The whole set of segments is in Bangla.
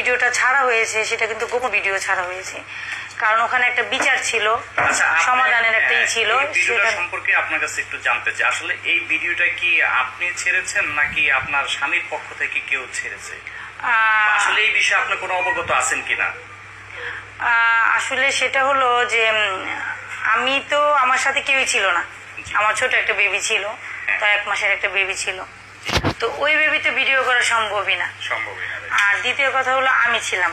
ভিডিওটা ছাড়া হয়েছে সেটা কিন্তু গোপন ভিডিও ছাড়া হয়েছে, কারণ ওখানে একটা বিচার ছিল, সমাধানের একটা ছিল। ভিডিওটা সম্পর্কে আপনার কাছে একটু জানতে চাই, আসলে এই ভিডিওটা কি আপনি ছেড়েছেন নাকি আপনার স্বামীর পক্ষ থেকে কেউ ছেড়েছে? আসলে এই বিষয়ে আপনি কোনো অবগত আছেন কিনা? আসলে সেটা হলো যে আমি তো, আমার সাথে কেউই ছিল না, আমার ছোট একটা বেবি ছিল, তার 1 মাসের একটা বেবি ছিল, তো ওই বেবিতে ভিডিও করা সম্ভবই না। আর দ্বিতীয় কথা হলো আমি ছিলাম,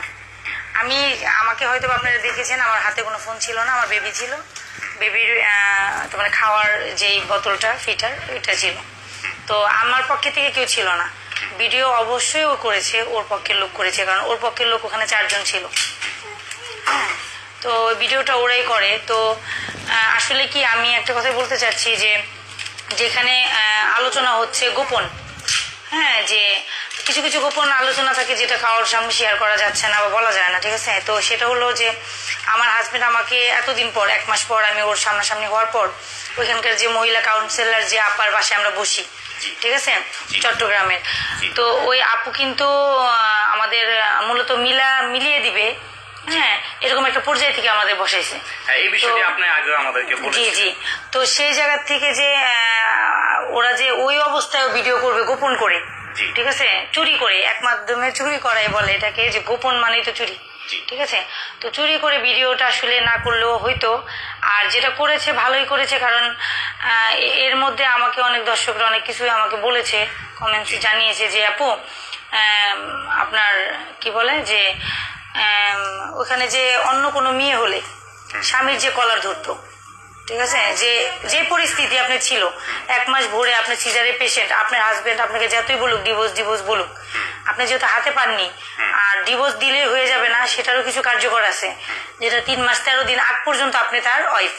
আমাকে হয়তো আপনারা দেখেছেন, আমার হাতে কোনো ফোন ছিল না, আমার বেবি ছিল, বেবির মানে খাওয়ার যেই বোতলটা ফিটার ওইটা ছিল, তো আমার পক্ষে থেকে কেউ ছিল না। ভিডিও অবশ্যই ও করেছে, ওর পক্ষের লোক করেছে, কারণ ওর পক্ষের লোক ওখানে 4 জন ছিল। হ্যাঁ, তো ভিডিওটা ওরাই করে। তো আসলে কি আমি একটা কথা বলতে চাচ্ছি যে যেখানে আলোচনা হচ্ছে গোপন, হ্যাঁ, যে কিছু কিছু গোপন আলোচনা থাকে যেটা কারোর সামনে শেয়ার করা যাচ্ছে না বা বলা যায় না, ঠিক আছে? তো সেটা হলো যে আমার হাজবেন্ড আমাকে এতদিন পর, 1 মাস পর, আমি ওর সামনাসামনি হওয়ার পর ওইখানকার যে মহিলা কাউন্সিলর, যে আপার বাসায় আমরা বসি, ঠিক আছে, চট্টগ্রামের, তো ওই আপু কিন্তু আমাদের মূলত মিলিয়ে দিবে, হ্যাঁ, এরকম একটা পর্যায় থেকে আমাদের বসাইছে। জি জি। তো সেই জায়গা থেকে যে ওরা যে ওই অবস্থায় ভিডিও করবে গোপন করে, ঠিক আছে, চুরি করে, এক মাধ্যমে চুরি করাই বলে এটাকে, যে গোপন মানেই তো চুরি, ঠিক আছে? তো চুরি করে ভিডিওটা আসলে না করলেও হইতো। আর যেটা করেছে ভালোই করেছে, কারণ এর মধ্যে আমাকে অনেক দর্শকরা অনেক কিছুই আমাকে বলেছে, কমেন্টসে জানিয়েছে যে আপু আপনার কি বলে যে ওখানে যে অন্য কোনো মেয়ে হলে স্বামীর যে কলার ধরতো, ঠিক আছে, যে পরিস্থিতি আপনি ছিল, 1 মাস ভরে আপনি সিজারের পেশেন্ট, আপনার হাজবেন্ড আপনাকে যতই বলুক ডিভোর্স বলুক, আপনি যেহেতু হাতে পাননি, আর ডিভোর্স দিলেই হয়ে যাবে না, সেটারও কিছু কার্যকর আছে, যেটা 3 মাস 13 দিন আগ পর্যন্ত আপনি তার ওয়াইফ।